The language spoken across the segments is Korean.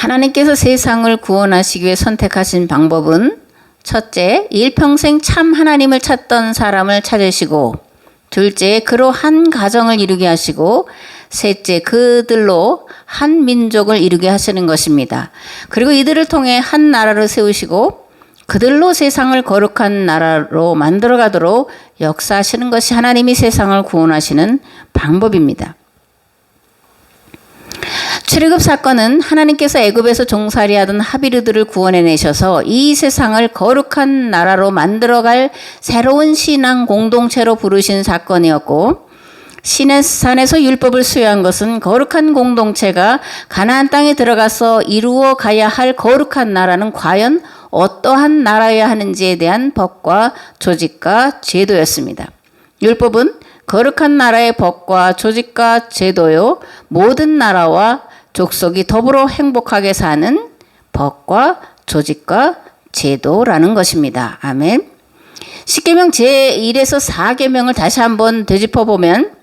하나님께서 세상을 구원하시기 위해 선택하신 방법은 첫째, 일평생 참 하나님을 찾던 사람을 찾으시고, 둘째, 그로 한 가정을 이루게 하시고, 셋째, 그들로 한 민족을 이루게 하시는 것입니다. 그리고 이들을 통해 한 나라를 세우시고 그들로 세상을 거룩한 나라로 만들어가도록 역사하시는 것이 하나님이 세상을 구원하시는 방법입니다. 출애굽 사건은 하나님께서 애굽에서 종살이하던 하비르들을 구원해내셔서 이 세상을 거룩한 나라로 만들어갈 새로운 신앙 공동체로 부르신 사건이었고, 시내산에서 율법을 수여한 것은 거룩한 공동체가 가나안 땅에 들어가서 이루어 가야 할 거룩한 나라는 과연 어떠한 나라여야 하는지에 대한 법과 조직과 제도였습니다. 율법은 거룩한 나라의 법과 조직과 제도요, 모든 나라와 족속이 더불어 행복하게 사는 법과 조직과 제도라는 것입니다. 아멘. 십계명 제1에서 4계명을 다시 한번 되짚어보면,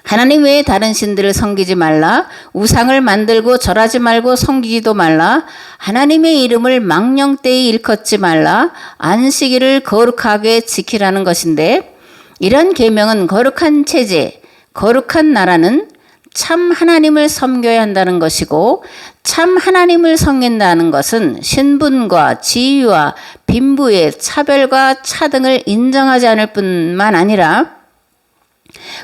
하나님 외에 다른 신들을 섬기지 말라, 우상을 만들고 절하지 말고 섬기지도 말라, 하나님의 이름을 망령되이 일컫지 말라, 안식일을 거룩하게 지키라는 것인데, 이런 계명은 거룩한 체제, 거룩한 나라는 참 하나님을 섬겨야 한다는 것이고, 참 하나님을 섬긴다는 것은 신분과 지위와 빈부의 차별과 차등을 인정하지 않을 뿐만 아니라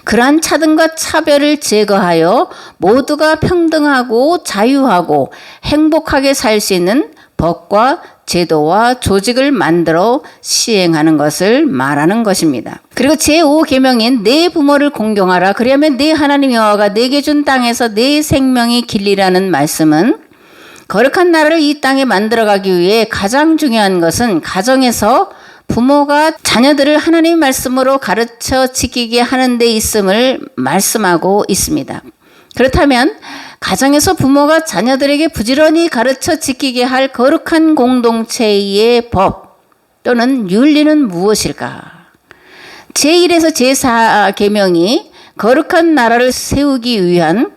그러한 차등과 차별을 제거하여 모두가 평등하고 자유하고 행복하게 살 수 있는 법과 제도와 조직을 만들어 시행하는 것을 말하는 것입니다. 그리고 제5계명인 내 부모를 공경하라, 그리하면 내 하나님 여호와가 내게 준 땅에서 내 생명이 길리라는 말씀은 거룩한 나라를 이 땅에 만들어가기 위해 가장 중요한 것은 가정에서 부모가 자녀들을 하나님의 말씀으로 가르쳐 지키게 하는 데 있음을 말씀하고 있습니다. 그렇다면 가정에서 부모가 자녀들에게 부지런히 가르쳐 지키게 할 거룩한 공동체의 법 또는 윤리는 무엇일까? 제1에서 제4계명이 거룩한 나라를 세우기 위한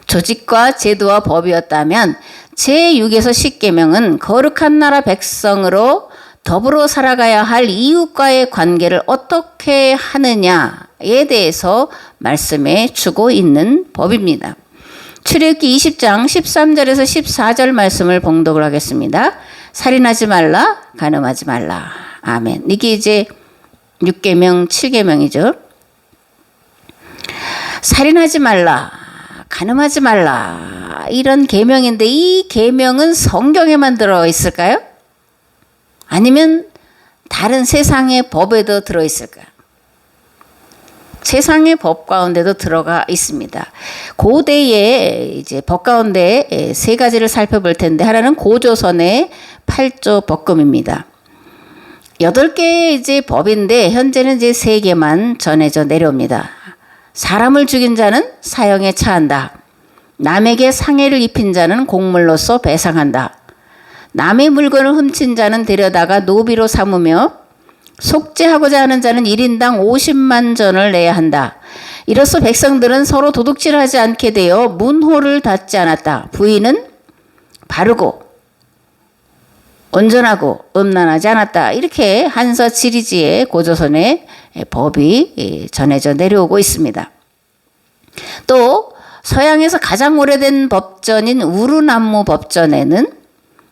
조직과 제도와 법이었다면, 제6에서 10계명은 거룩한 나라 백성으로 더불어 살아가야 할 이웃과의 관계를 어떻게 하느냐에 대해서 말씀해 주고 있는 법입니다. 출애굽기 20장 13절에서 14절 말씀을 봉독을 하겠습니다. 살인하지 말라, 간음하지 말라. 아멘. 이게 이제 6계명, 7계명이죠. 살인하지 말라, 간음하지 말라, 이런 계명인데 이 계명은 성경에만 들어 있을까요? 아니면 다른 세상의 법에도 들어있을까요? 세상의 법 가운데도 들어가 있습니다. 고대의 이제 법 가운데 세 가지를 살펴볼 텐데, 하나는 고조선의 8조 법금입니다. 8개의 이제 법인데 현재는 이제 3개만 전해져 내려옵니다. 사람을 죽인 자는 사형에 처한다. 남에게 상해를 입힌 자는 곡물로서 배상한다. 남의 물건을 훔친 자는 데려다가 노비로 삼으며 속죄하고자 하는 자는 1인당 50만 전을 내야 한다. 이로써 백성들은 서로 도둑질하지 않게 되어 문호를 닫지 않았다. 부인은 바르고 온전하고 음란하지 않았다. 이렇게 한서 지리지의 고조선의 법이 전해져 내려오고 있습니다. 또 서양에서 가장 오래된 법전인 우르남무 법전에는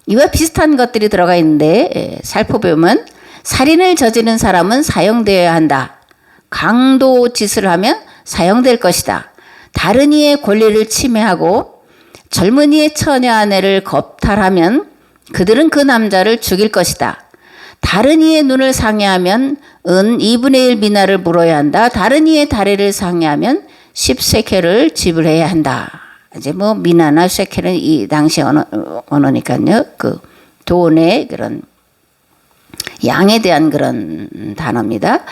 이와 비슷한 것들이 들어가 있는데, 살펴보면 살인을 저지른 사람은 사형되어야 한다. 강도 짓을 하면 사형될 것이다. 다른 이의 권리를 침해하고 젊은이의 처녀 아내를 겁탈하면 그들은 그 남자를 죽일 것이다. 다른 이의 눈을 상해하면 은 2분의 1 미나를 물어야 한다. 다른 이의 다리를 상해하면 10세켈을 지불해야 한다. 이제 뭐 미나나 쉐켈은 이 당시 언어니까요. 그 돈의 그런 양에 대한 그런 단어입니다.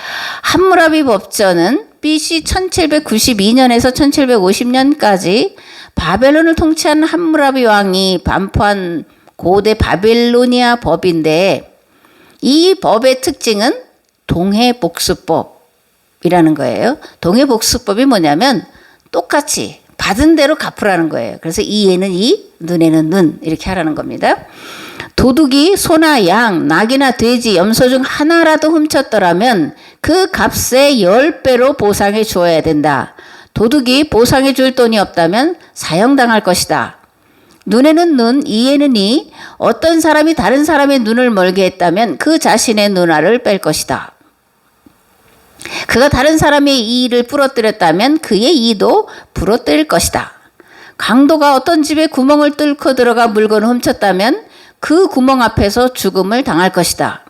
함무라비 법전은 BC 1792년에서 1750년까지 바벨론을 통치한 함무라비 왕이 반포한 고대 바빌로니아 법인데, 이 법의 특징은 동해복수법이라는 거예요. 동해복수법이 뭐냐면 똑같이 받은 대로 갚으라는 거예요. 그래서 이에는 이, 눈에는 눈 이렇게 하라는 겁니다. 도둑이 소나 양, 낙이나 돼지, 염소 중 하나라도 훔쳤더라면 그 값의 10배로 보상해 주어야 된다. 도둑이 보상해 줄 돈이 없다면 사형당할 것이다. 눈에는 눈, 이에는 이, 어떤 사람이 다른 사람의 눈을 멀게 했다면 그 자신의 눈알을 뺄 것이다. 그가 다른 사람의 이를 부러뜨렸다면 그의 이도 부러뜨릴 것이다. 강도가 어떤 집에 구멍을 뚫고 들어가 물건을 훔쳤다면 그 구멍 앞에서 죽음을 당할 것이다.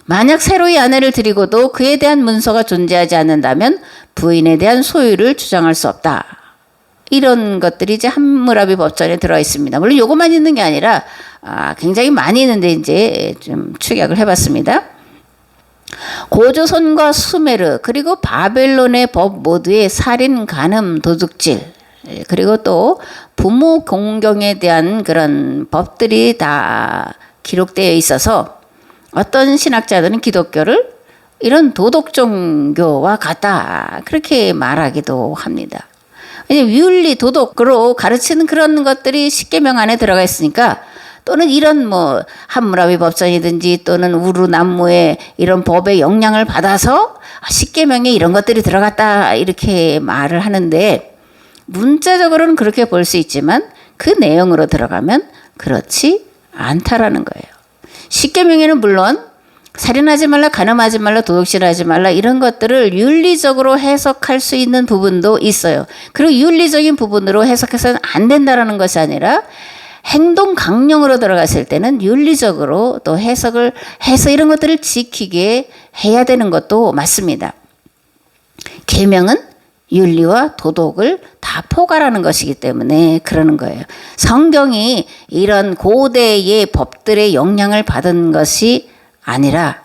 만약 새로이 아내를 들이고도 그에 대한 문서가 존재하지 않는다면 부인에 대한 소유를 주장할 수 없다. 이런 것들이 이제 함무라비 법전에 들어 있습니다. 물론 요것만 있는 게 아니라 굉장히 많이 있는데 이제 좀 축약을 해봤습니다. 고조선과 수메르 그리고 바벨론의 법 모두의 살인, 간음, 도둑질 그리고 또 부모 공경에 대한 그런 법들이 다 기록되어 있어서 어떤 신학자들은 기독교를 이런 도덕 종교와 같다 그렇게 말하기도 합니다. 왜냐하면 윤리, 도덕으로 가르치는 그런 것들이 십계명 안에 들어가 있으니까 또는 이런 뭐 함무라비 법전이든지 또는 우르남무의 이런 법의 영향을 받아서 십계명에 이런 것들이 들어갔다 이렇게 말을 하는데 문자적으로는 그렇게 볼 수 있지만 그 내용으로 들어가면 그렇지 않다라는 거예요. 십계명에는 물론 살인하지 말라, 간음하지 말라, 도둑질하지 말라 이런 것들을 윤리적으로 해석할 수 있는 부분도 있어요. 그리고 윤리적인 부분으로 해석해서는 안 된다라는 것이 아니라 행동 강령으로 들어갔을 때는 윤리적으로 또 해석을 해서 이런 것들을 지키게 해야 되는 것도 맞습니다. 계명은 윤리와 도덕을 다 포괄하는 것이기 때문에 그러는 거예요. 성경이 이런 고대의 법들의 영향을 받은 것이 아니라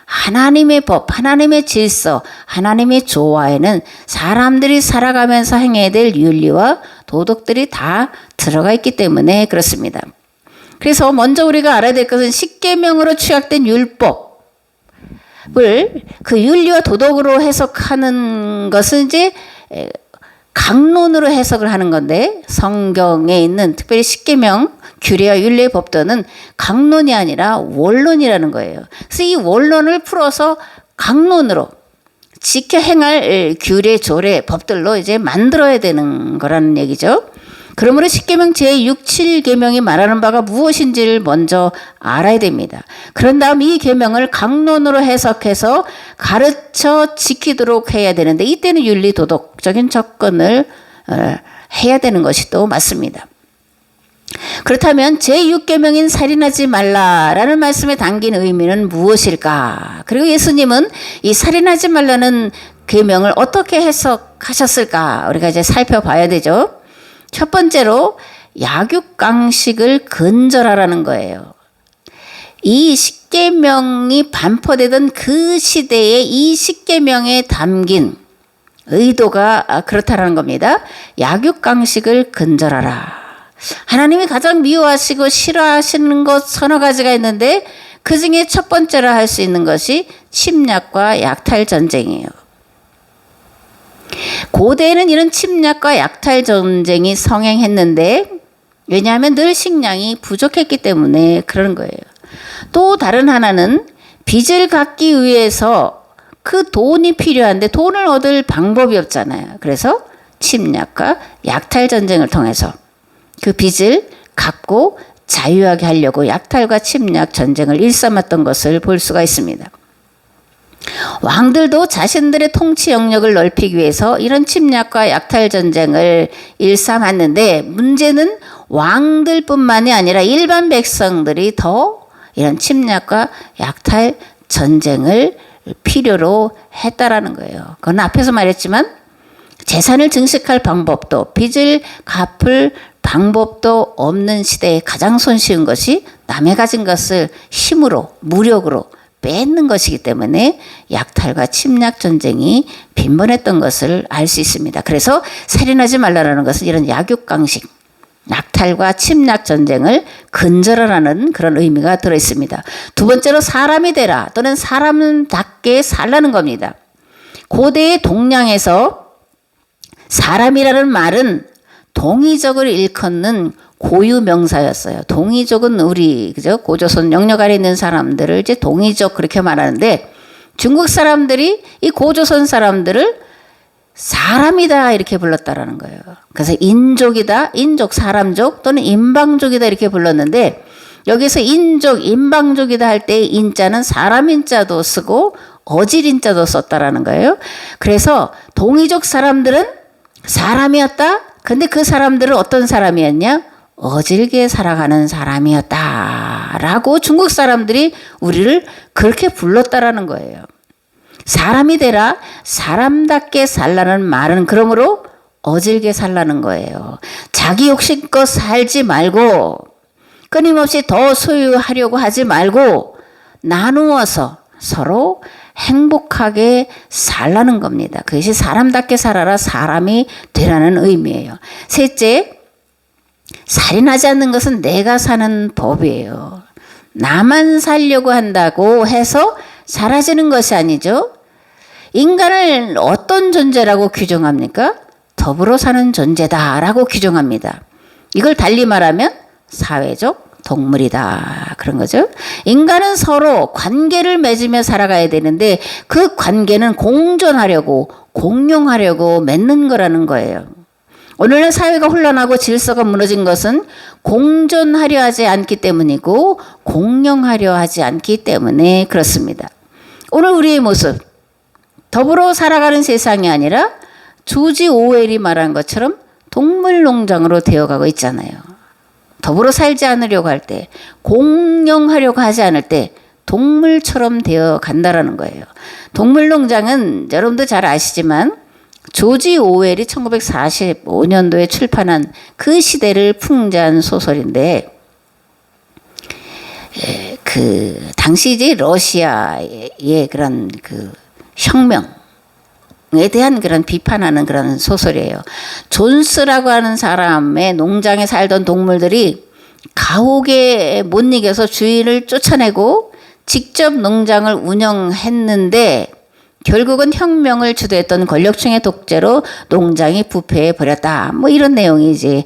하나님의 법, 하나님의 질서, 하나님의 조화에는 사람들이 살아가면서 행해야 될 윤리와 도덕들이 다 들어가 있기 때문에 그렇습니다. 그래서 먼저 우리가 알아야 될 것은 십계명으로 취약된 율법을 그 윤리와 도덕으로 해석하는 것은 이제 강론으로 해석을 하는 건데 성경에 있는 특별히 십계명 규례와 윤리의 법도는 강론이 아니라 원론이라는 거예요. 그래서 이 원론을 풀어서 강론으로 지켜 행할 규례, 조례, 법들로 이제 만들어야 되는 거라는 얘기죠. 그러므로 십계명 제6, 7계명이 말하는 바가 무엇인지를 먼저 알아야 됩니다. 그런 다음 이 계명을 강론으로 해석해서 가르쳐 지키도록 해야 되는데 이때는 윤리 도덕적인 접근을 해야 되는 것이 또 맞습니다. 그렇다면 제6계명인 살인하지 말라라는 말씀에 담긴 의미는 무엇일까? 그리고 예수님은 이 살인하지 말라는 계명을 어떻게 해석하셨을까? 우리가 이제 살펴봐야 되죠. 첫 번째로 약육강식을 근절하라는 거예요. 이 십계명이 반포되던 그 시대에 이 십계명에 담긴 의도가 그렇다라는 겁니다. 약육강식을 근절하라. 하나님이 가장 미워하시고 싫어하시는 것 서너 가지가 있는데 그 중에 첫 번째로 할 수 있는 것이 침략과 약탈 전쟁이에요. 고대에는 이런 침략과 약탈 전쟁이 성행했는데 왜냐하면 늘 식량이 부족했기 때문에 그런 거예요. 또 다른 하나는 빚을 갚기 위해서 그 돈이 필요한데 돈을 얻을 방법이 없잖아요. 그래서 침략과 약탈 전쟁을 통해서 그 빚을 갚고 자유하게 하려고 약탈과 침략 전쟁을 일삼았던 것을 볼 수가 있습니다. 왕들도 자신들의 통치 영역을 넓히기 위해서 이런 침략과 약탈 전쟁을 일삼았는데 문제는 왕들뿐만이 아니라 일반 백성들이 더 이런 침략과 약탈 전쟁을 필요로 했다라는 거예요. 그건 앞에서 말했지만 재산을 증식할 방법도 빚을 갚을 방법도 없는 시대에 가장 손쉬운 것이 남의 가진 것을 힘으로 무력으로 뺏는 것이기 때문에 약탈과 침략 전쟁이 빈번했던 것을 알 수 있습니다. 그래서 살인하지 말라는 것은 이런 약육강식, 약탈과 침략 전쟁을 근절하라는 그런 의미가 들어 있습니다. 두 번째로 사람이 되라 또는 사람답게 살라는 겁니다. 고대의 동양에서 사람이라는 말은 동이족을 일컫는 고유 명사였어요. 동이족은 우리 그죠? 고조선 영역 아래 있는 사람들을 이제 동이족 그렇게 말하는데 중국 사람들이 이 고조선 사람들을 사람이다 이렇게 불렀다라는 거예요. 그래서 인족이다, 인족, 사람족 또는 인방족이다 이렇게 불렀는데 여기서 인족, 인방족이다 할 때 인자는 사람 인자도 쓰고 어질 인자도 썼다라는 거예요. 그래서 동이족 사람들은 사람이었다. 근데 그 사람들은 어떤 사람이었냐? 어질게 살아가는 사람이었다라고 중국 사람들이 우리를 그렇게 불렀다라는 거예요. 사람이 되라, 사람답게 살라는 말은 그러므로 어질게 살라는 거예요. 자기 욕심껏 살지 말고 끊임없이 더 소유하려고 하지 말고 나누어서 서로 행복하게 살라는 겁니다. 그것이 사람답게 살아라, 사람이 되라는 의미예요. 셋째, 살인하지 않는 것은 내가 사는 법이에요. 나만 살려고 한다고 해서 사라지는 것이 아니죠. 인간을 어떤 존재라고 규정합니까? 더불어 사는 존재다라고 규정합니다. 이걸 달리 말하면 사회적 동물이다 그런 거죠. 인간은 서로 관계를 맺으며 살아가야 되는데 그 관계는 공존하려고 공용하려고 맺는 거라는 거예요. 오늘날 사회가 혼란하고 질서가 무너진 것은 공존하려 하지 않기 때문이고 공용하려 하지 않기 때문에 그렇습니다. 오늘 우리의 모습 더불어 살아가는 세상이 아니라 조지 오웰이 말한 것처럼 동물농장으로 되어가고 있잖아요. 더불어 살지 않으려고 할 때, 공용하려고 하지 않을 때 동물처럼 되어 간다라는 거예요. 동물농장은 여러분도 잘 아시지만 조지 오웰이 1945년도에 출판한 그 시대를 풍자한 소설인데 그 당시 이제 러시아의 그런 그 혁명에 대한 그런 비판하는 그런 소설이에요. 존스라고 하는 사람의 농장에 살던 동물들이 가혹에 못 이겨서 주인을 쫓아내고 직접 농장을 운영했는데 결국은 혁명을 주도했던 권력층의 독재로 농장이 부패해 버렸다. 뭐 이런 내용이 이제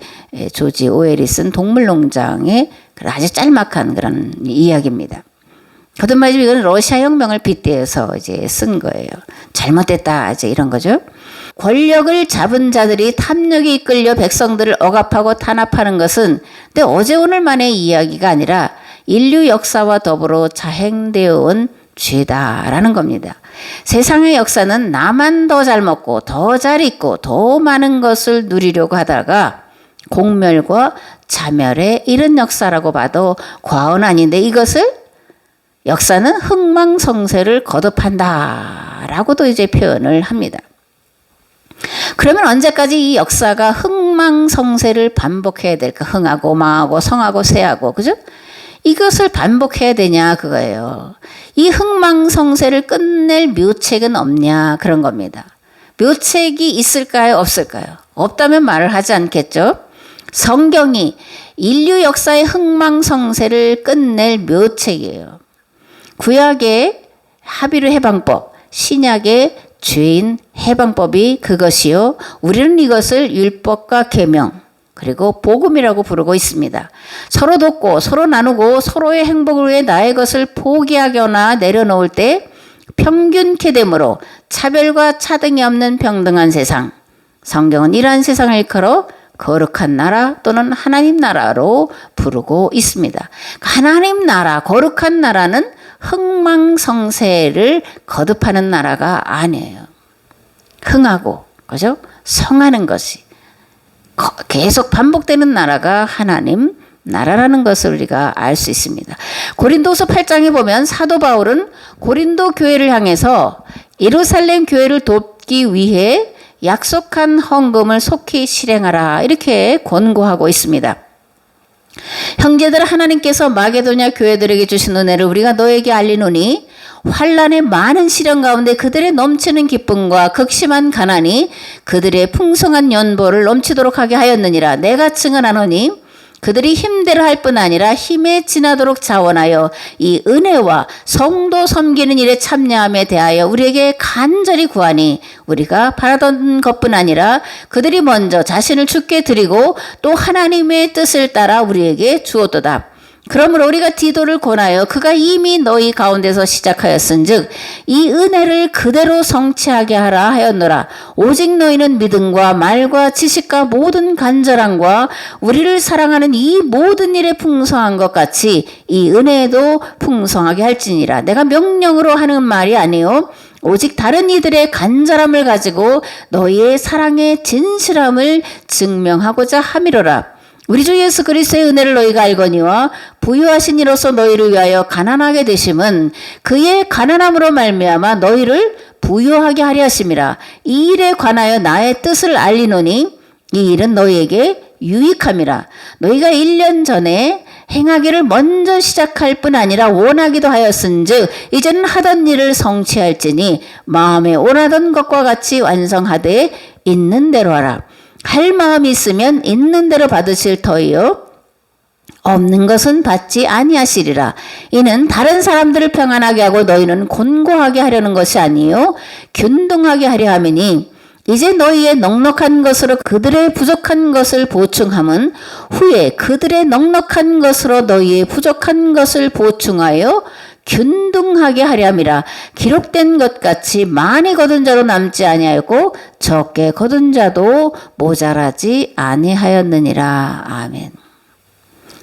조지 오웰이 쓴 동물농장의 아주 짤막한 그런 이야기입니다. 거듭 말하자면 이건 러시아 혁명을 빗대어서 이제 쓴 거예요. 잘못됐다 이제 이런 거죠. 권력을 잡은 자들이 탐욕에 이끌려 백성들을 억압하고 탄압하는 것은 근데 어제 오늘만의 이야기가 아니라 인류 역사와 더불어 자행되어 온 죄다라는 겁니다. 세상의 역사는 나만 더 잘 먹고 더 잘 입고 더 많은 것을 누리려고 하다가 공멸과 자멸에 이른 역사라고 봐도 과언 아닌데 이것을 역사는 흥망성쇠를 거듭한다 라고도 이제 표현을 합니다. 그러면 언제까지 이 역사가 흥망성쇠를 반복해야 될까? 흥하고 망하고 성하고 쇠하고 그죠? 이것을 반복해야 되냐 그거예요. 이 흥망성쇠를 끝낼 묘책은 없냐 그런 겁니다. 묘책이 있을까요? 없을까요? 없다면 말을 하지 않겠죠. 성경이 인류 역사의 흥망성쇠를 끝낼 묘책이에요. 구약의 합의를 해방법, 신약의 죄인 해방법이 그것이요. 우리는 이것을 율법과 계명 그리고 복음이라고 부르고 있습니다. 서로 돕고 서로 나누고 서로의 행복을 위해 나의 것을 포기하거나 내려놓을 때 평균케 됨으로 차별과 차등이 없는 평등한 세상. 성경은 이러한 세상을 일컬어 거룩한 나라 또는 하나님 나라로 부르고 있습니다. 하나님 나라, 거룩한 나라는 흥망성쇠를 거듭하는 나라가 아니에요. 흥하고, 그죠? 성하는 것이 계속 반복되는 나라가 하나님 나라라는 것을 우리가 알 수 있습니다. 고린도서 8장에 보면 사도 바울은 고린도 교회를 향해서 예루살렘 교회를 돕기 위해 약속한 헌금을 속히 실행하라 이렇게 권고하고 있습니다. 형제들 하나님께서 마게도냐 교회들에게 주신 은혜를 우리가 너에게 알리노니 환난의 많은 시련 가운데 그들의 넘치는 기쁨과 극심한 가난이 그들의 풍성한 연보를 넘치도록 하게 하였느니라. 내가 증언하노니 그들이 힘대로 할 뿐 아니라 힘에 지나도록 자원하여 이 은혜와 성도 섬기는 일에 참여함에 대하여 우리에게 간절히 구하니 우리가 바라던 것뿐 아니라 그들이 먼저 자신을 주께 드리고 또 하나님의 뜻을 따라 우리에게 주었도다. 그러므로 우리가 디도를 권하여 그가 이미 너희 가운데서 시작하였은즉 이 은혜를 그대로 성취하게 하라 하였노라. 오직 너희는 믿음과 말과 지식과 모든 간절함과 우리를 사랑하는 이 모든 일에 풍성한 것 같이 이 은혜에도 풍성하게 할지니라. 내가 명령으로 하는 말이 아니요 오직 다른 이들의 간절함을 가지고 너희의 사랑의 진실함을 증명하고자 함이로라. 우리 주 예수 그리스도의 은혜를 너희가 알거니와 부유하신 이로서 너희를 위하여 가난하게 되심은 그의 가난함으로 말미암아 너희를 부유하게 하려 하심이라. 이 일에 관하여 나의 뜻을 알리노니 이 일은 너희에게 유익함이라. 너희가 1년 전에 행하기를 먼저 시작할 뿐 아니라 원하기도 하였은즉 이제는 하던 일을 성취할지니 마음에 원하던 것과 같이 완성하되 있는 대로 하라. 할 마음이 있으면 있는 대로 받으실 터이요 없는 것은 받지 아니하시리라. 이는 다른 사람들을 평안하게 하고 너희는 곤고하게 하려는 것이 아니요 균등하게 하려 함이니 이제 너희의 넉넉한 것으로 그들의 부족한 것을 보충함은 후에 그들의 넉넉한 것으로 너희의 부족한 것을 보충하여 균등하게 하려 함이라. 기록된 것 같이 많이 거둔 자로 남지 아니하였고 적게 거둔 자도 모자라지 아니하였느니라. 아멘.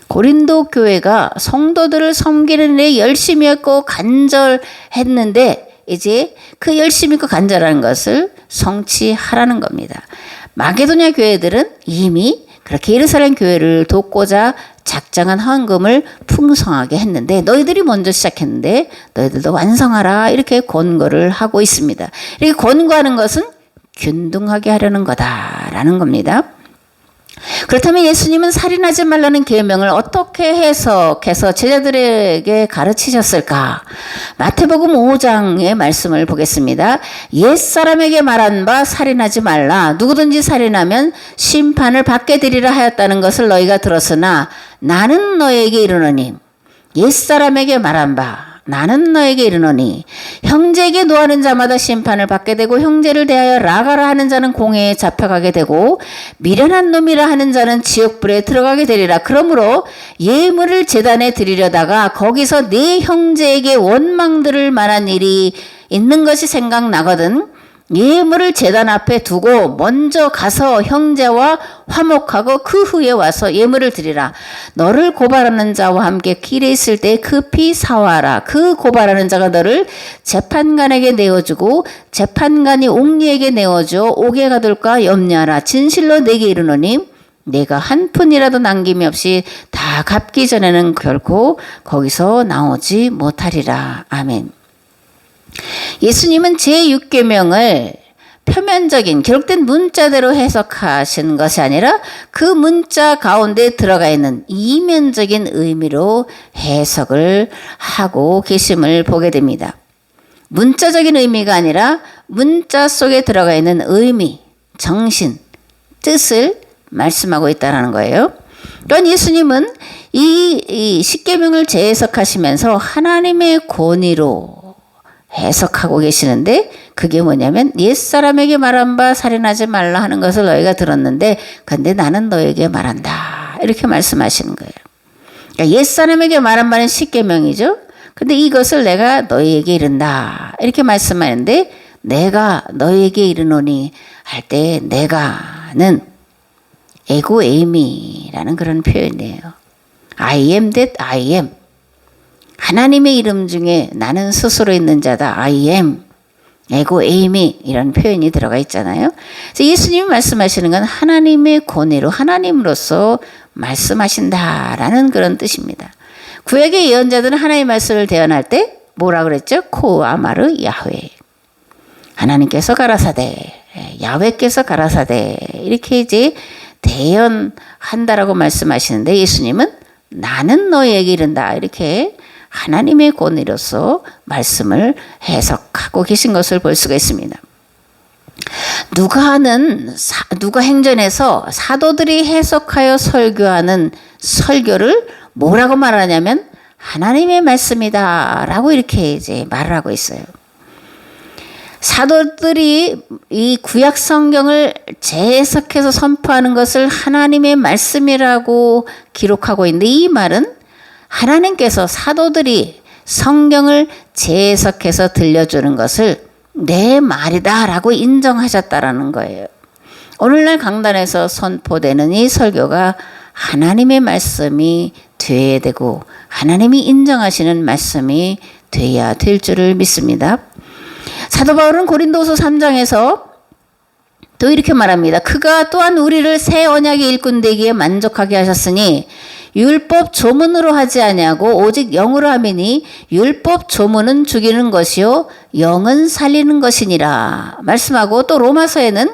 고린도 교회가 성도들을 섬기는 일에 열심히 했고 간절했는데 이제 그 열심히 있고 간절한 것을 성취하라는 겁니다. 마게도냐 교회들은 이미 그렇게 예루살렘 교회를 돕고자 작정한 헌금을 풍성하게 했는데 너희들이 먼저 시작했는데 너희들도 완성하라 이렇게 권고를 하고 있습니다. 이렇게 권고하는 것은 균등하게 하려는 거다라는 겁니다. 그렇다면 예수님은 살인하지 말라는 계명을 어떻게 해석해서 제자들에게 가르치셨을까? 마태복음 5장의 말씀을 보겠습니다. 옛사람에게 말한 바 살인하지 말라. 누구든지 살인하면 심판을 받게 되리라 하였다는 것을 너희가 들었으나 나는 너에게 이르노니 옛사람에게 말한 바 나는 너에게 이르노니 형제에게 노하는 자마다 심판을 받게 되고 형제를 대하여 라가라 하는 자는 공회에 잡혀가게 되고 미련한 놈이라 하는 자는 지옥불에 들어가게 되리라. 그러므로 예물을 제단에 드리려다가 거기서 네 형제에게 원망 들을 만한 일이 있는 것이 생각나거든 예물을 제단 앞에 두고 먼저 가서 형제와 화목하고 그 후에 와서 예물을 드리라. 너를 고발하는 자와 함께 길에 있을 때 급히 사와라. 그 고발하는 자가 너를 재판관에게 내어주고 재판관이 옥리에게 내어줘 옥에 가둘까 염려하라. 진실로 내게 이르노니 내가 한 푼이라도 남김이 없이 다 갚기 전에는 결코 거기서 나오지 못하리라. 아멘. 예수님은 제6계명을 표면적인 기록된 문자대로 해석하신 것이 아니라 그 문자 가운데 들어가 있는 이면적인 의미로 해석을 하고 계심을 보게 됩니다. 문자적인 의미가 아니라 문자 속에 들어가 있는 의미, 정신, 뜻을 말씀하고 있다는 거예요. 또한 예수님은 이 십계명을 재해석하시면서 하나님의 권위로 해석하고 계시는데 그게 뭐냐면 옛사람에게 말한 바 살인하지 말라 하는 것을 너희가 들었는데 근데 나는 너에게 말한다 이렇게 말씀하시는 거예요. 그러니까 옛사람에게 말한 바는 십계명이죠. 근데 이것을 내가 너희에게 이른다 이렇게 말씀하는데 내가 너희에게 이르노니 할 때 내가는 에고 에이미라는 그런 표현이에요. I am that I am. 하나님의 이름 중에 나는 스스로 있는 자다. I am. 에고 에이미 이런 표현이 들어가 있잖아요. 그래서 예수님이 말씀하시는 건 하나님의 권위로 하나님으로서 말씀하신다라는 그런 뜻입니다. 구약의 예언자들은 하나님의 말씀을 대언할 때 뭐라 그랬죠? 코아마르 야훼. 하나님께서 가라사대, 야훼께서 가라사대 이렇게 이제 대언한다라고 말씀하시는데 예수님은 나는 너희에게 이른다 이렇게 하나님의 권위로서 말씀을 해석하고 계신 것을 볼 수가 있습니다. 누가 행전에서 사도들이 해석하여 설교하는 설교를 뭐라고 말하냐면 하나님의 말씀이다 라고 이렇게 이제 말을 하고 있어요. 사도들이 이 구약 성경을 재해석해서 선포하는 것을 하나님의 말씀이라고 기록하고 있는데, 이 말은 하나님께서 사도들이 성경을 재해석해서 들려주는 것을 내 말이다 라고 인정하셨다라는 거예요. 오늘날 강단에서 선포되는 이 설교가 하나님의 말씀이 되어야 되고 하나님이 인정하시는 말씀이 되어야 될 줄을 믿습니다. 사도 바울은 고린도후서 3장에서 또 이렇게 말합니다. 그가 또한 우리를 새 언약의 일꾼 되기에 만족하게 하셨으니 율법 조문으로 하지 아니하고 오직 영으로 함이니 율법 조문은 죽이는 것이요 영은 살리는 것이니라 말씀하고, 또 로마서에는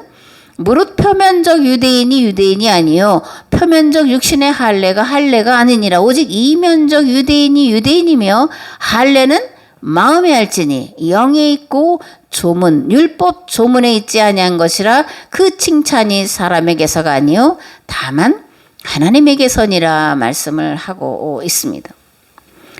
무릇 표면적 유대인이 아니요 표면적 육신의 할례가 아니니라 오직 이면적 유대인이 유대인이며 할례는 마음에 할지니 영에 있고 조문 율법 조문에 있지 아니한 것이라 그 칭찬이 사람에게서가 아니요 다만 하나님에게서니라 말씀을 하고 있습니다.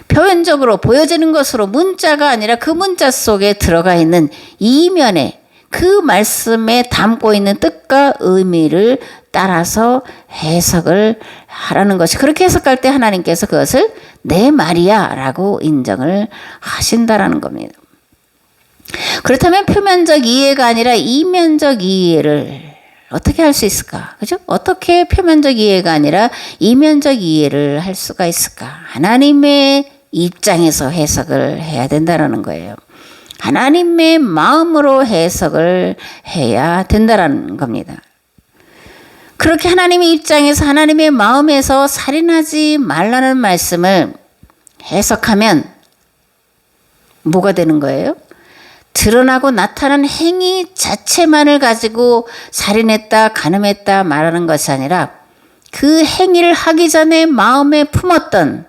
표면적으로 보여지는 것으로 문자가 아니라 그 문자 속에 들어가 있는 이면에 그 말씀에 담고 있는 뜻과 의미를 따라서 해석을 하라는 것이, 그렇게 해석할 때 하나님께서 그것을 내 말이야 라고 인정을 하신다라는 겁니다. 그렇다면 표면적 이해가 아니라 이면적 이해를 어떻게 할 수 있을까? 그죠? 어떻게 표면적 이해가 아니라 이면적 이해를 할 수가 있을까? 하나님의 입장에서 해석을 해야 된다는 거예요. 하나님의 마음으로 해석을 해야 된다는 겁니다. 그렇게 하나님의 입장에서 하나님의 마음에서 살인하지 말라는 말씀을 해석하면 뭐가 되는 거예요? 드러나고 나타난 행위 자체만을 가지고 살인했다, 간음했다 말하는 것이 아니라 그 행위를 하기 전에 마음에 품었던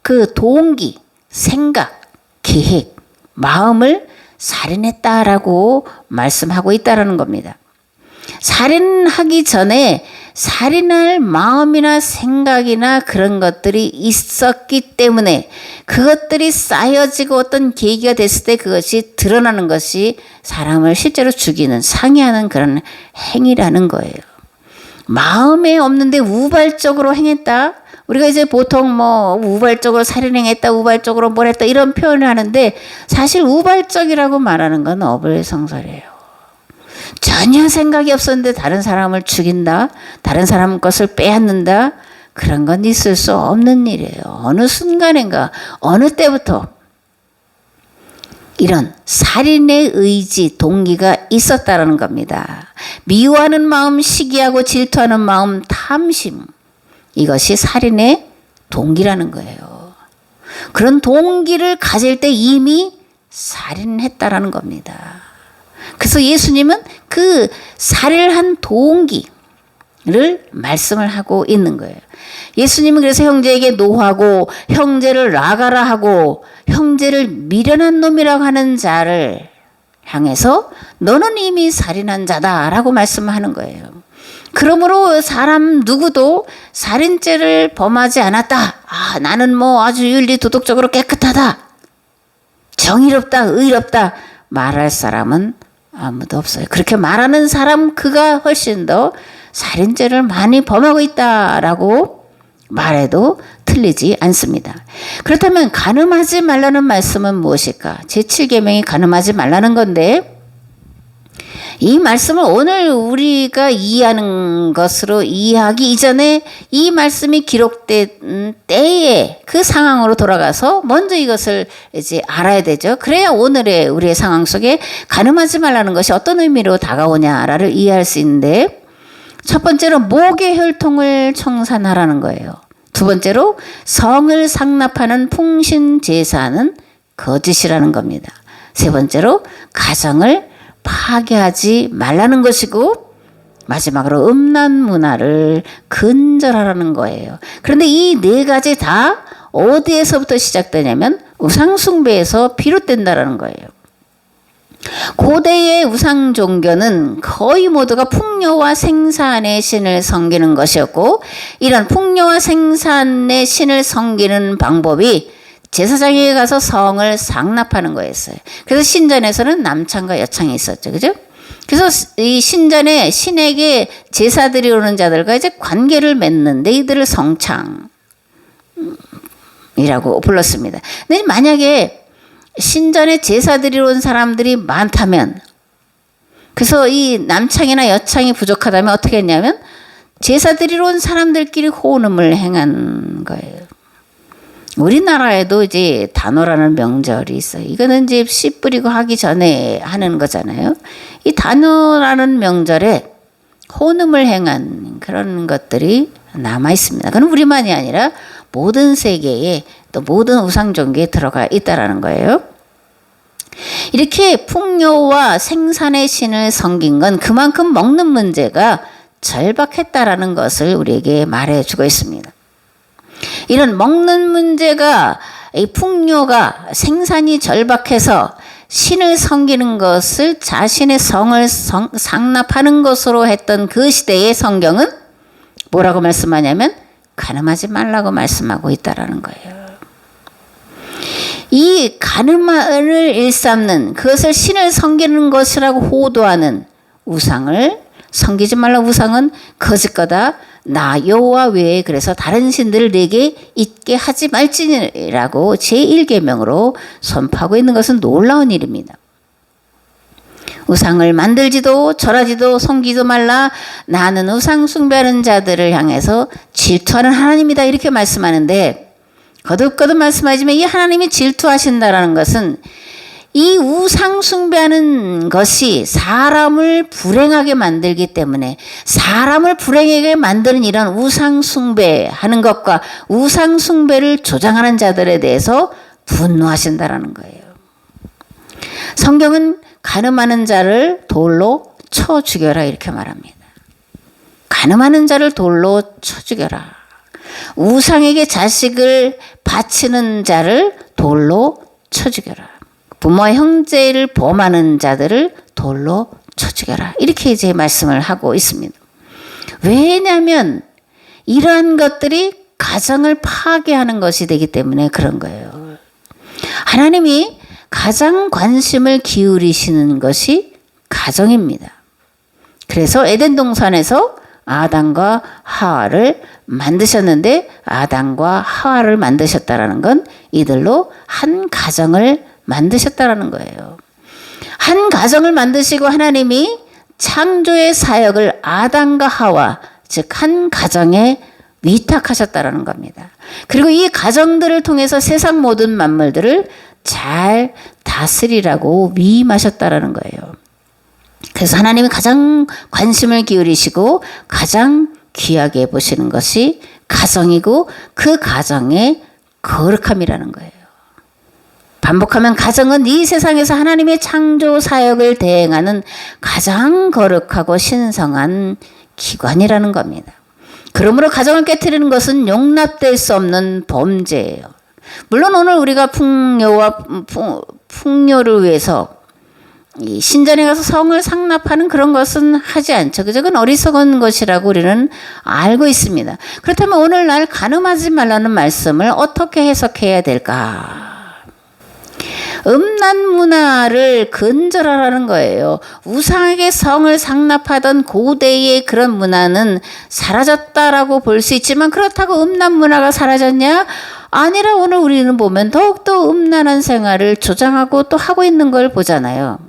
그 동기, 생각, 계획, 마음을 살인했다라고 말씀하고 있다는 겁니다. 살인하기 전에 살인할 마음이나 생각이나 그런 것들이 있었기 때문에 그것들이 쌓여지고 어떤 계기가 됐을 때 그것이 드러나는 것이 사람을 실제로 죽이는, 상해하는 그런 행위라는 거예요. 마음에 없는데 우발적으로 행했다. 우리가 이제 보통 우발적으로 살인행했다, 우발적으로 뭘 했다 이런 표현을 하는데, 사실 우발적이라고 말하는 건 어불성설이에요. 전혀 생각이 없었는데 다른 사람을 죽인다, 다른 사람 것을 빼앗는다, 그런 건 있을 수 없는 일이에요. 어느 순간인가 어느 때부터 이런 살인의 의지, 동기가 있었다는 겁니다. 미워하는 마음, 시기하고 질투하는 마음, 탐심, 이것이 살인의 동기라는 거예요. 그런 동기를 가질 때 이미 살인했다라는 겁니다. 그래서 예수님은 그 살인한 동기를 말씀을 하고 있는 거예요. 예수님은 그래서 형제에게 노하고 형제를 나가라 하고 형제를 미련한 놈이라고 하는 자를 향해서 너는 이미 살인한 자다라고 말씀하는 거예요. 그러므로 사람 누구도 살인죄를 범하지 않았다. 나는 아주 윤리 도덕적으로 깨끗하다, 정의롭다, 의롭다 말할 사람은 아무도 없어요. 그렇게 말하는 사람 그가 훨씬 더 살인죄를 많이 범하고 있다라고 말해도 틀리지 않습니다. 그렇다면 간음하지 말라는 말씀은 무엇일까? 제7계명이 간음하지 말라는 건데, 이 말씀을 오늘 우리가 이해하는 것으로 이해하기 이전에 이 말씀이 기록된 때에 그 상황으로 돌아가서 먼저 이것을 이제 알아야 되죠. 그래야 오늘의 우리의 상황 속에 간음하지 말라는 것이 어떤 의미로 다가오냐를 이해할 수 있는데, 첫 번째로 목의 혈통을 청산하라는 거예요. 두 번째로 성을 상납하는 풍신 제사는 거짓이라는 겁니다. 세 번째로 가정을 파괴하지 말라는 것이고, 마지막으로 음란 문화를 근절하라는 거예요. 그런데 이 네 가지 다 어디에서부터 시작되냐면 우상숭배에서 비롯된다라는 거예요. 고대의 우상 종교는 거의 모두가 풍요와 생산의 신을 섬기는 것이었고, 이런 풍요와 생산의 신을 섬기는 방법이 제사장에게 가서 성을 상납하는 거였어요. 그래서 신전에서는 남창과 여창이 있었죠. 그죠? 그래서 이 신전에 신에게 제사 드리러 오는 자들과 이제 관계를 맺는데 이들을 성창이라고 불렀습니다. 근데 만약에 신전에 제사 드리러 온 사람들이 많다면, 그래서 이 남창이나 여창이 부족하다면 어떻게 했냐면 제사 드리러 온 사람들끼리 호름을 행한 거예요. 우리나라에도 이제 단오라는 명절이 있어요. 이거는 이제 씨 뿌리고 하기 전에 하는 거잖아요. 이 단오라는 명절에 호름을 행한 그런 것들이 남아 있습니다. 그건 우리만이 아니라 모든 세계에 또 모든 우상 종교에 들어가 있다라는 거예요. 이렇게 풍요와 생산의 신을 섬긴 건 그만큼 먹는 문제가 절박했다라는 것을 우리에게 말해주고 있습니다. 이런 먹는 문제가, 이 풍요가 생산이 절박해서 신을 섬기는 것을 자신의 성을 상납하는 것으로 했던 그 시대의 성경은 뭐라고 말씀하냐면 간음하지 말라고 말씀하고 있다라는 거예요. 이 간음을 일삼는, 그것을 신을 섬기는 것이라고 호도하는 우상을 섬기지 말라. 우상은 거짓거다. 나 여호와 외에 그래서 다른 신들을 내게 있게 하지 말지니라고 제1계명으로 선포하고 있는 것은 놀라운 일입니다. 우상을 만들지도 절하지도 섬기지도 말라. 나는 우상 숭배하는 자들을 향해서 질투하는 하나님이다, 이렇게 말씀하는데, 거듭거듭 말씀하지만 이 하나님이 질투하신다라는 것은 이 우상 숭배하는 것이 사람을 불행하게 만들기 때문에, 사람을 불행하게 만드는 이런 우상 숭배하는 것과 우상 숭배를 조장하는 자들에 대해서 분노하신다라는 거예요. 성경은 간음하는 자를 돌로 쳐 죽여라, 이렇게 말합니다. 간음하는 자를 돌로 쳐 죽여라. 우상에게 자식을 바치는 자를 돌로 쳐 죽여라. 부모와 형제를 범하는 자들을 돌로 쳐 죽여라. 이렇게 이제 말씀을 하고 있습니다. 왜냐하면 이러한 것들이 가정을 파괴하는 것이 되기 때문에 그런 거예요. 하나님이 가장 관심을 기울이시는 것이 가정입니다. 그래서 에덴 동산에서 아담과 하와를 만드셨는데, 아담과 하와를 만드셨다라는 건 이들로 한 가정을 만드셨다라는 거예요. 한 가정을 만드시고 하나님이 창조의 사역을 아담과 하와, 즉 한 가정에 위탁하셨다라는 겁니다. 그리고 이 가정들을 통해서 세상 모든 만물들을 잘 다스리라고 위임하셨다라는 거예요. 그래서 하나님이 가장 관심을 기울이시고 가장 귀하게 보시는 것이 가정이고 그 가정의 거룩함이라는 거예요. 반복하면 가정은 이 세상에서 하나님의 창조 사역을 대행하는 가장 거룩하고 신성한 기관이라는 겁니다. 그러므로 가정을 깨트리는 것은 용납될 수 없는 범죄예요. 물론 오늘 우리가 풍요를 위해서 이 신전에 가서 성을 상납하는 그런 것은 하지 않죠. 그건 어리석은 것이라고 우리는 알고 있습니다. 그렇다면 오늘날 간음하지 말라는 말씀을 어떻게 해석해야 될까? 음란 문화를 근절하라는 거예요. 우상에게 성을 상납하던 고대의 그런 문화는 사라졌다라고 볼 수 있지만, 그렇다고 음란 문화가 사라졌냐? 아니라 오늘 우리는 보면 더욱더 음란한 생활을 조장하고 또 하고 있는 걸 보잖아요.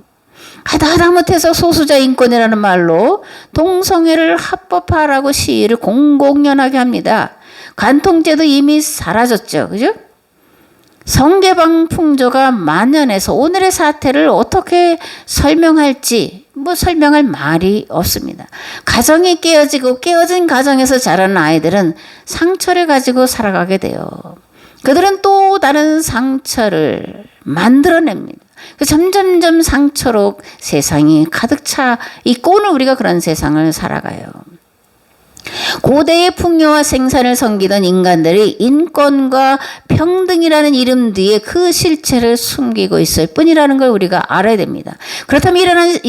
하다못해서 소수자 인권이라는 말로 동성애를 합법화라고 시위를 공공연하게 합니다. 간통죄도 이미 사라졌죠. 그죠? 성개방 풍조가 만연해서 오늘의 사태를 어떻게 설명할지 설명할 말이 없습니다. 가정이 깨어지고 깨어진 가정에서 자라는 아이들은 상처를 가지고 살아가게 돼요. 그들은 또 다른 상처를 만들어냅니다. 점점점 상처로 세상이 가득 차 있고 오늘 우리가 그런 세상을 살아가요. 고대의 풍요와 생산을 섬기던 인간들이 인권과 평등이라는 이름 뒤에 그 실체를 숨기고 있을 뿐이라는 걸 우리가 알아야 됩니다. 그렇다면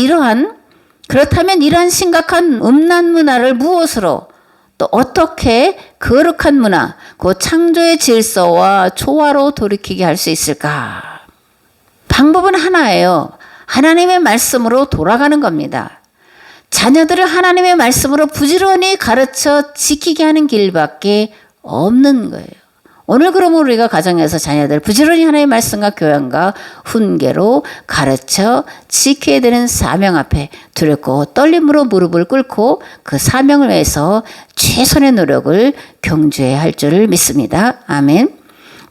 이러한 심각한 음란 문화를 무엇으로 또 어떻게 거룩한 문화, 그 창조의 질서와 조화로 돌이키게 할 수 있을까? 방법은 하나예요. 하나님의 말씀으로 돌아가는 겁니다. 자녀들을 하나님의 말씀으로 부지런히 가르쳐 지키게 하는 길밖에 없는 거예요. 오늘 그러면 우리가 가정에서 자녀들 부지런히 하나님의 말씀과 교양과 훈계로 가르쳐 지켜야 되는 사명 앞에 두렵고 떨림으로 무릎을 꿇고 그 사명을 위해서 최선의 노력을 경주해야 할 줄을 믿습니다. 아멘.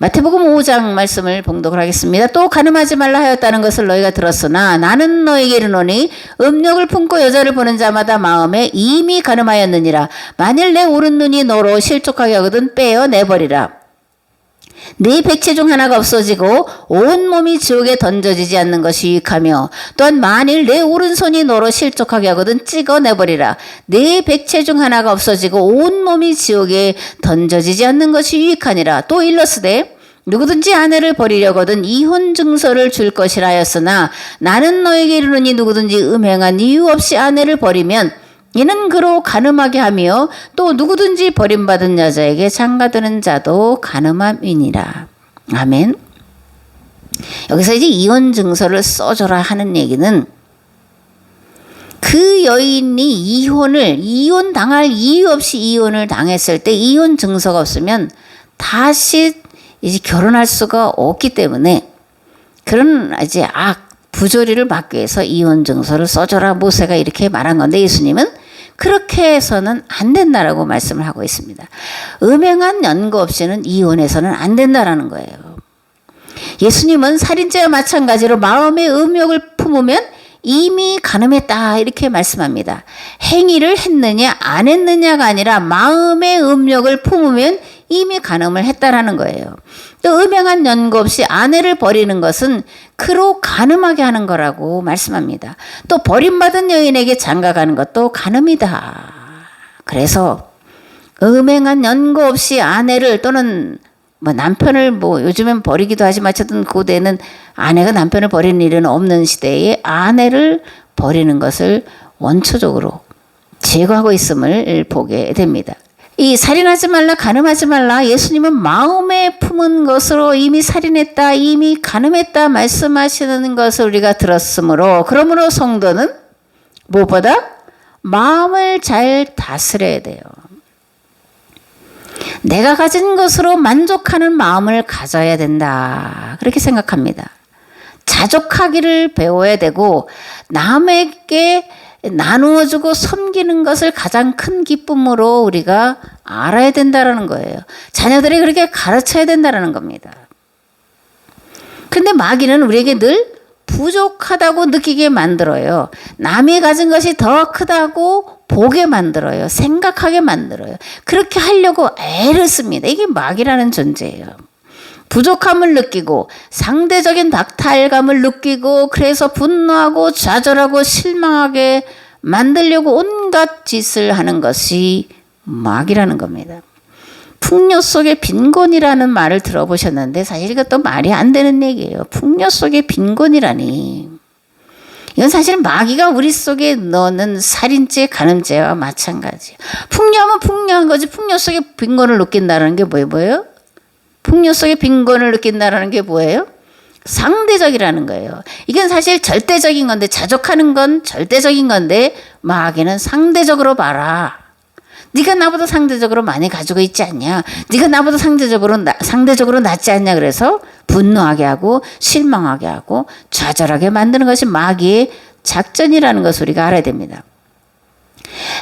마태복음 5장 말씀을 봉독을 하겠습니다. 또 간음하지 말라 하였다는 것을 너희가 들었으나 나는 너희에게 이르노니 음욕을 품고 여자를 보는 자마다 마음에 이미 간음하였느니라. 만일 내 오른 눈이 너로 실족하게 하거든 빼어 내버리라. 네 백체 중 하나가 없어지고 온 몸이 지옥에 던져지지 않는 것이 유익하며 또한 만일 내 오른손이 너로 실족하게 하거든 찍어내버리라. 네 백체 중 하나가 없어지고 온 몸이 지옥에 던져지지 않는 것이 유익하니라. 또 일러스되 누구든지 아내를 버리려거든 이혼 증서를 줄 것이라 하였으나 나는 너에게 이르노니 누구든지 음행한 이유 없이 아내를 버리면 이는 그로 간음하게 하며 또 누구든지 버림받은 여자에게 장가드는 자도 간음함이니라. 아멘. 여기서 이제 이혼 증서를 써줘라 하는 얘기는 그 여인이 이혼 당할 이유 없이 이혼을 당했을 때 이혼 증서가 없으면 다시 이제 결혼할 수가 없기 때문에 그런 이제 부조리를 막기 위해서 이혼 증서를 써줘라 모세가 이렇게 말한 건데 예수님은 그렇게 해서는 안 된다라고 말씀을 하고 있습니다. 음행한 연고 없이는 이혼해서는 안 된다라는 거예요. 예수님은 살인죄와 마찬가지로 마음의 음욕을 품으면 이미 간음했다 이렇게 말씀합니다. 행위를 했느냐 안 했느냐가 아니라 마음의 음욕을 품으면 이미 간음을 했다라는 거예요. 또 음행한 연고 없이 아내를 버리는 것은 그로 간음하게 하는 거라고 말씀합니다. 또 버림받은 여인에게 장가가는 것도 간음이다. 그래서 음행한 연고 없이 아내를 또는 남편을 요즘엔 버리기도 하지만 어쨌든 고대는 아내가 남편을 버리는 일은 없는 시대에 아내를 버리는 것을 원초적으로 제거하고 있음을 보게 됩니다. 이 살인하지 말라 간음하지 말라 예수님은 마음에 품은 것으로 이미 살인했다 이미 간음했다 말씀하시는 것을 우리가 들었으므로 그러므로 성도는 무엇보다 마음을 잘 다스려야 돼요. 내가 가진 것으로 만족하는 마음을 가져야 된다 그렇게 생각합니다. 자족하기를 배워야 되고 남에게 나누어주고 섬기는 것을 가장 큰 기쁨으로 우리가 알아야 된다는 거예요. 자녀들이 그렇게 가르쳐야 된다는 겁니다. 근데 마귀는 우리에게 늘 부족하다고 느끼게 만들어요. 남이 가진 것이 더 크다고 보게 만들어요. 생각하게 만들어요. 그렇게 하려고 애를 씁니다. 이게 마귀라는 존재예요. 부족함을 느끼고 상대적인 박탈감을 느끼고 그래서 분노하고 좌절하고 실망하게 만들려고 온갖 짓을 하는 것이 마귀라는 겁니다. 풍요 속의 빈곤이라는 말을 들어보셨는데 사실 이것도 말이 안 되는 얘기예요. 풍요 속의 빈곤이라니. 이건 사실 마귀가 우리 속에 넣는 살인죄, 간음죄와 마찬가지예요. 풍요하면 풍요한 거지 풍요 속의 빈곤을 느낀다는 게 뭐예요? 풍요 속의 빈곤을 느낀다는 게 뭐예요? 상대적이라는 거예요. 이건 사실 절대적인 건데 자족하는 건 절대적인 건데 마귀는 상대적으로 봐라. 네가 나보다 상대적으로 많이 가지고 있지 않냐? 네가 나보다 상대적으로 낫지 않냐? 그래서 분노하게 하고 실망하게 하고 좌절하게 만드는 것이 마귀의 작전이라는 것을 우리가 알아야 됩니다.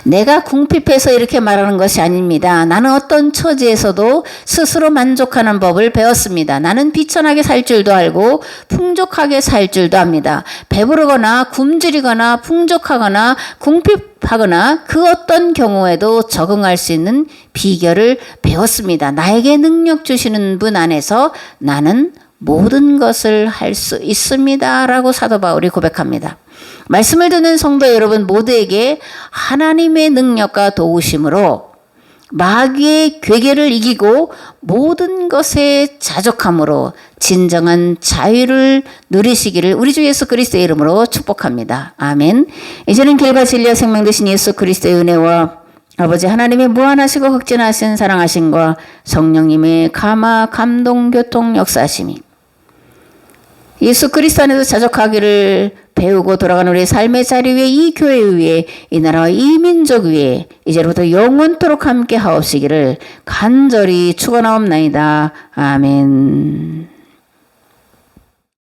내가 궁핍해서 이렇게 말하는 것이 아닙니다. 나는 어떤 처지에서도 스스로 만족하는 법을 배웠습니다. 나는 비천하게 살 줄도 알고 풍족하게 살 줄도 압니다. 배부르거나 굶주리거나 풍족하거나 궁핍하거나 그 어떤 경우에도 적응할 수 있는 비결을 배웠습니다. 나에게 능력 주시는 분 안에서 나는 모든 것을 할 수 있습니다. 라고 사도 바울이 고백합니다. 말씀을 듣는 성도 여러분 모두에게 하나님의 능력과 도우심으로 마귀의 괴계를 이기고 모든 것에 자족함으로 진정한 자유를 누리시기를 우리 주 예수 그리스도의 이름으로 축복합니다. 아멘. 이제는 길과 진리와 생명 되신 예수 그리스도의 은혜와 아버지 하나님의 무한하시고 극진하신 사랑하심과 성령님의 감화 감동 교통 역사하심이 예수 그리스도 안에서 자족하기를 배우고 돌아가는 우리의 삶의 자리 위에 이 교회 위에 이 나라와 이 민족 위에 이제부터 영원토록 함께 하옵시기를 간절히 축원하옵나이다. 아멘.